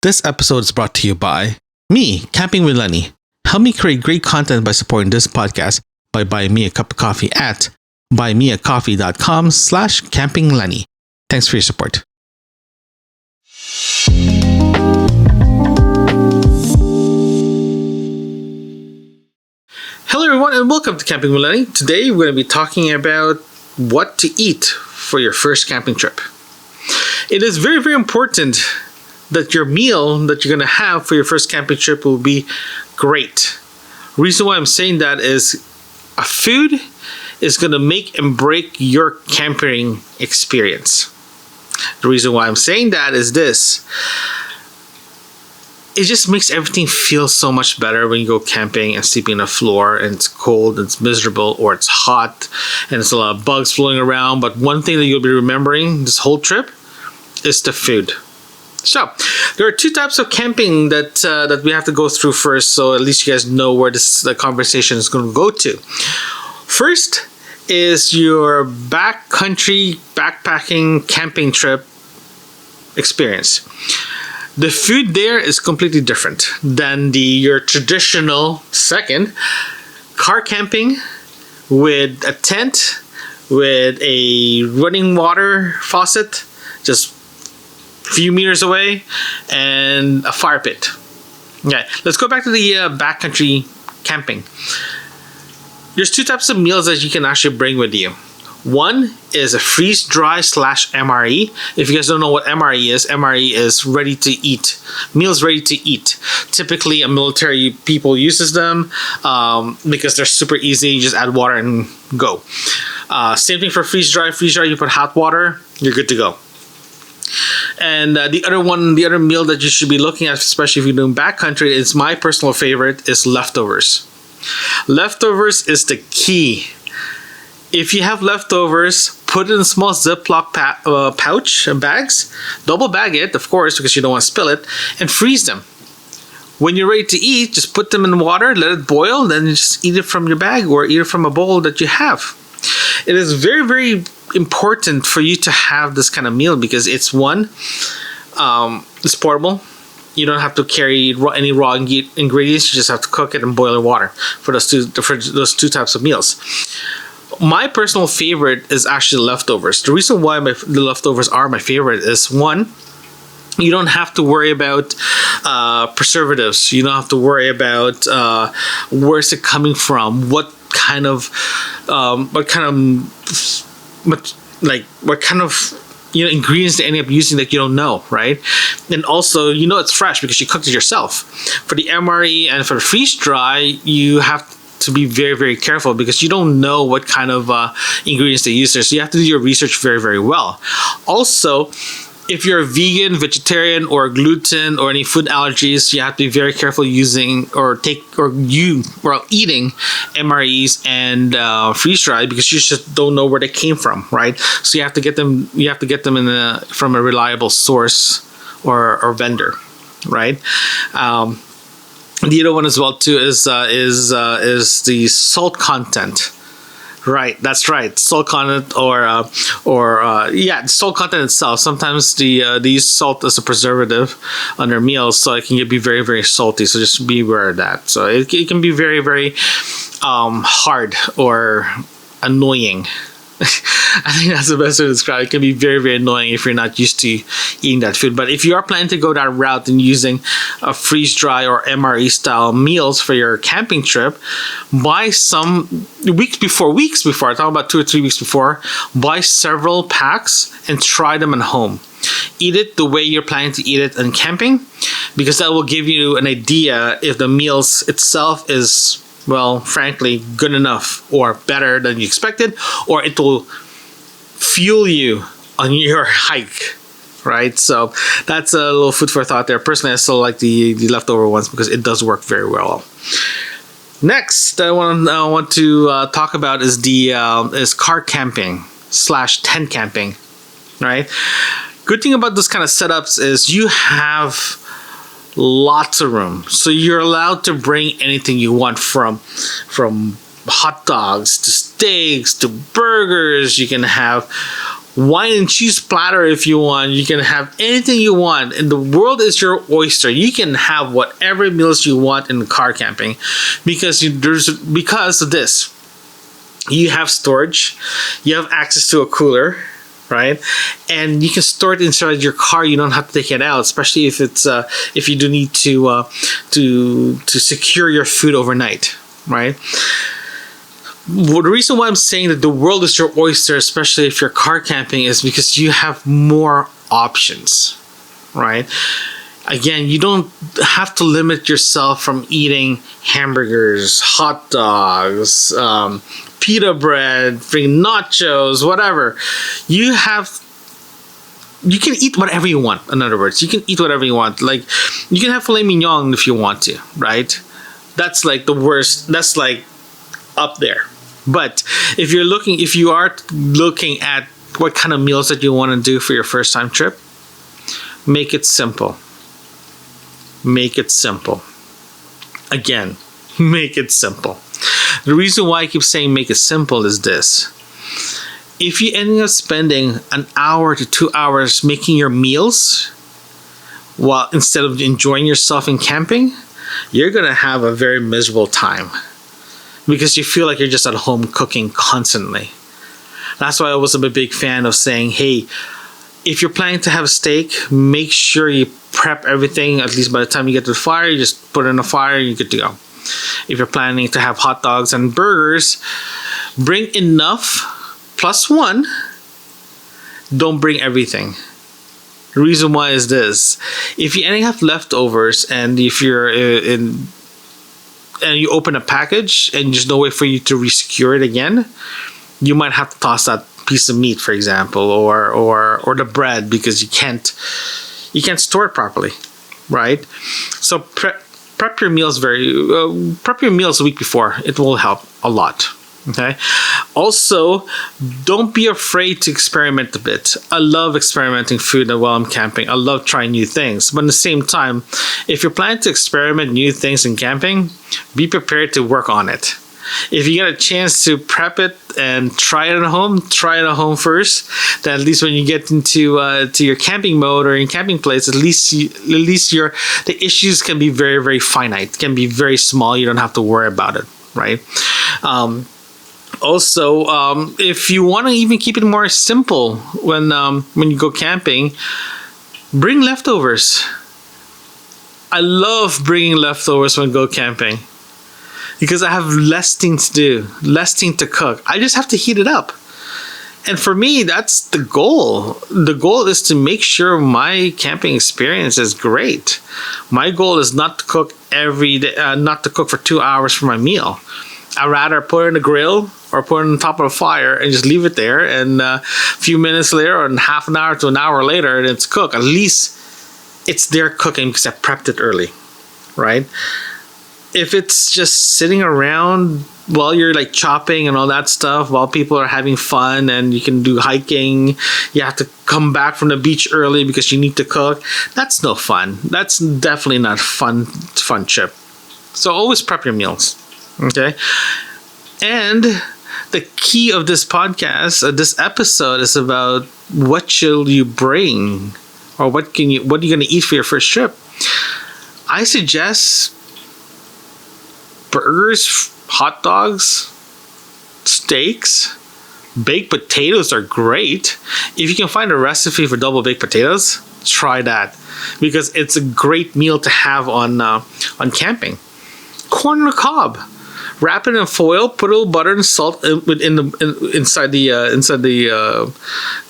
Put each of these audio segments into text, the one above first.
This episode is brought to you by me, Camping with Lenny. Help me create great content by supporting this podcast by buying me a cup of coffee at buymeacoffee.com/campinglenny. Thanks for your support. Hello everyone and welcome to Camping with Lenny. Today we're going to be talking about what to eat for your first camping trip. It is very, very important that your meal that you're going to have for your first camping trip will be great. Reason why I'm saying that is food is going to make and break your camping experience. The reason why I'm saying that is this. It just makes everything feel so much better when you go camping and sleeping on the floor and it's cold, it's miserable, or it's hot and there's a lot of bugs floating around. But one thing that you'll be remembering this whole trip is the food. So, there are two types of camping that we have to go through first, so at least you guys know where the conversation is going to go to. First is your backcountry backpacking camping trip experience. The food there is completely different than your traditional second car camping with a tent, with a running water faucet, just few meters away, and a fire pit. Okay, let's go back to the backcountry camping. There's two types of meals that you can actually bring with you. One is a freeze-dry / MRE. If you guys don't know what MRE is ready to eat. Meals ready to eat. Typically, military people uses them because they're super easy. You just add water and go. Same thing for freeze-dry. Freeze-dry, you put hot water, you're good to go. And the other meal that you should be looking at, especially if you're doing backcountry, is my personal favorite, is leftovers. Leftovers is the key. If you have leftovers, put it in small Ziploc pouch bags. Double bag it, of course, because you don't want to spill it, and freeze them. When you're ready to eat, just put them in water, let it boil, then just eat it from your bag or eat it from a bowl that you have. It is very, very important for you to have this kind of meal because it's portable. You don't have to carry any raw ingredients. You just have to cook it and boil in water for those two types of meals. My personal favorite is actually leftovers. The reason why the leftovers are my favorite is one, you don't have to worry about preservatives. You don't have to worry about where's it coming from, what kind of ingredients they end up using that you don't know, right? And also, it's fresh because you cooked it yourself. For the MRE and for the freeze dry, you have to be very, very careful because you don't know what kind of ingredients they use there. So you have to do your research very, very well. Also, if you're a vegan, vegetarian, or gluten or any food allergies, you have to be very careful using eating MREs and freeze dried because you just don't know where they came from, right? So you have to get them. From a reliable source or vendor, right? The other one as well too is the salt content. Right, that's right. Salt content salt content itself. Sometimes they use salt as a preservative on their meals, so it can be very, very salty. So just be aware of that. So it can be very, very hard or annoying. I think that's the best way to describe it. It can be very, very annoying if you're not used to eating that food. But if you are planning to go that route and using a freeze-dry or MRE style meals for your camping trip, buy some weeks before, I'm talking about 2 or 3 weeks before, buy several packs and try them at home. Eat it the way you're planning to eat it in camping because that will give you an idea if the meals itself is, well, frankly, good enough or better than you expected, or it will fuel you on your hike, right? So that's a little food for thought there. Personally, I still like the leftover ones because it does work very well. Next, I want to talk about is car camping / tent camping, right? Good thing about this kind of setups is you have lots of room, so you're allowed to bring anything you want from hot dogs to steaks to burgers. You can have wine and cheese platter if you want. You can have anything you want, and the world is your oyster. You can have whatever meals you want in car camping, because because of this. You have storage, you have access to a cooler, right? And you can store it inside your car. You don't have to take it out, especially if it's if you do need to secure your food overnight, right? Well, the reason why I'm saying that the world is your oyster, especially if you're car camping, is because you have more options, right? Again, you don't have to limit yourself from eating hamburgers, hot dogs, pita bread, freaking nachos, whatever. You can eat whatever you want. In other words, you can eat whatever you want. Like, you can have filet mignon if you want to, right? That's like the worst. That's like up there. But if you are looking at what kind of meals that you want to do for your first time trip, make it simple. Make it simple. Again, make it simple. The reason why I keep saying make it simple is this. If you end up spending an hour to 2 hours making your meals, while instead of enjoying yourself in camping, you're going to have a very miserable time, because you feel like you're just at home cooking constantly. That's why I was a big fan of saying, hey, if you're planning to have a steak, make sure you prep everything. At least by the time you get to the fire, you just put it in the fire, you're good to go. If you're planning to have hot dogs and burgers, bring enough plus one. Don't bring everything. The reason why is this. If you only have leftovers, and if you're and you open a package and there's no way for you to resecure it again, you might have to toss that piece of meat, for example, or the bread, because you can't store it properly, right? So prep your meals prep your meals a week before. It will help a lot. Okay. Also, don't be afraid to experiment a bit. I love experimenting food while I'm camping. I love trying new things. But at the same time, if you're planning to experiment new things in camping, be prepared to work on it. If you get a chance to prep it and try it at home first. Then at least when you get into to your camping mode or in camping place, at least the issues can be very, very finite, can be very small. You don't have to worry about it, right? Also, if you want to even keep it more simple when you go camping, bring leftovers. I love bringing leftovers when I go camping, because I have less things to do, less thing to cook. I just have to heat it up. And for me, that's the goal. The goal is to make sure my camping experience is great. My goal is not to cook every day, not to cook for 2 hours for my meal. I'd rather put it in the grill or put it on top of a fire and just leave it there. And a few minutes later, or half an hour to an hour later, it's cooked. At least it's there cooking because I prepped it early, right? If it's just sitting around while you're like chopping and all that stuff, while people are having fun and you can do hiking, you have to come back from the beach early because you need to cook. That's no fun. That's definitely not fun trip. So always prep your meals. Okay. And the key of this podcast, this episode, is about what should you bring, or what are you going to eat for your first trip. I suggest burgers, hot dogs, steaks, baked potatoes are great. If you can find a recipe for double baked potatoes, try that, because it's a great meal to have on camping. Corn on the cob. Wrap it in foil, put a little butter and salt inside the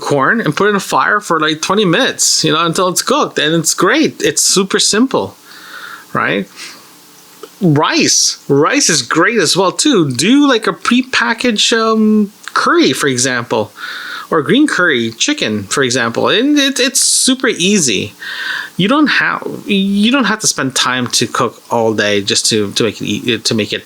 corn, and put it in a fire for like 20 minutes, until it's cooked, and it's great. It's super simple, right? Rice is great as well too. Do like a prepackaged curry, for example, or green curry chicken, for example, and it's super easy. You don't have to spend time to cook all day just to make it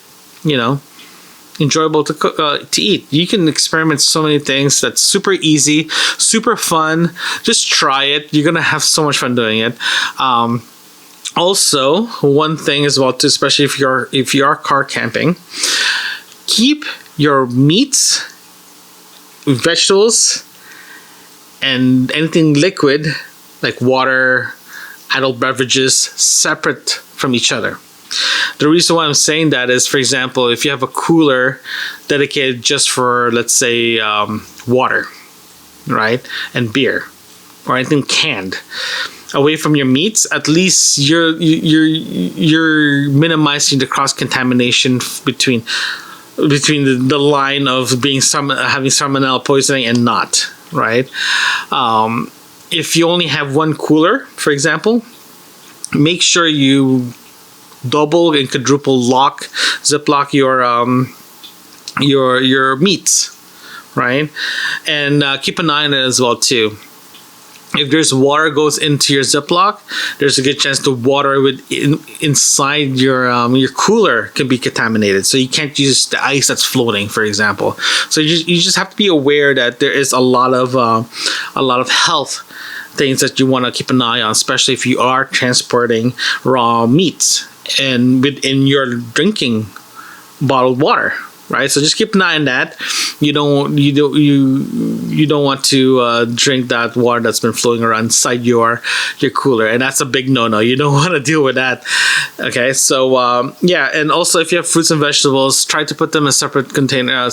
enjoyable to eat. You can experiment so many things. That's super easy, super fun. Just try it. You're gonna have so much fun doing it. Also, one thing as well too, especially if you are car camping, keep your meats, vegetables, and anything liquid like water, adult beverages, separate from each other. The reason why I'm saying that is, for example, if you have a cooler dedicated just for, let's say, water, right, and beer, or anything canned, away from your meats, at least you're minimizing the cross contamination between the line of having salmonella poisoning and not, right? If you only have one cooler, for example, make sure you double and quadruple ziplock your meats, right? And keep an eye on it as well too. If there's water goes into your Ziploc, there's a good chance the water inside your cooler can be contaminated. So you can't use the ice that's floating, for example. So you just have to be aware that there is a lot of health things that you want to keep an eye on, especially if you are transporting raw meats and within your drinking bottled water. Right, so just keep an eye on that. You don't want to drink that water that's been flowing around inside your cooler, and that's a big no-no. You don't want to deal with that. Okay, so and also if you have fruits and vegetables, try to put them in a separate container,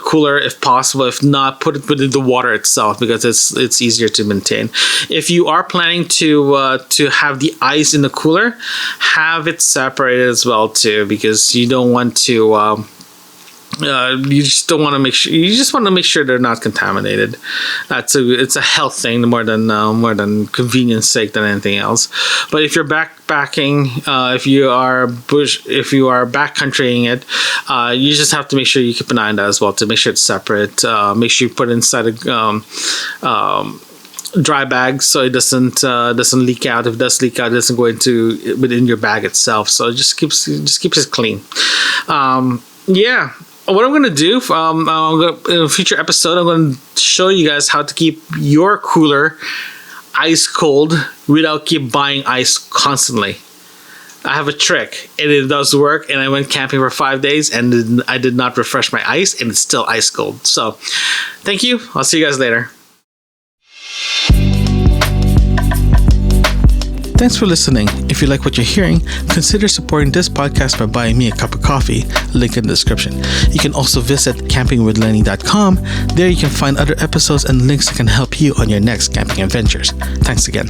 cooler if possible. If not, put it within the water itself because it's easier to maintain. If you are planning to have the ice in the cooler, have it separated as well too, because you don't want to you just want to make sure they're not contaminated. It's a health thing more than convenience sake than anything else. But if you're backpacking, if you are backcountrying it, you just have to make sure you keep an eye on that as well to make sure it's separate. Make sure you put it inside a dry bag so it doesn't leak out. If it does leak out, it doesn't go into within your bag itself. So it just keeps it clean. What I'm going to do in a future episode, I'm going to show you guys how to keep your cooler ice cold without keep buying ice constantly. I have a trick and it does work, and I went camping for 5 days and I did not refresh my ice and it's still ice cold. So thank you. I'll see you guys later. Thanks for listening. If you like what you're hearing, consider supporting this podcast by buying me a cup of coffee, link in the description. You can also visit campingwithlenny.com. There you can find other episodes and links that can help you on your next camping adventures. Thanks again.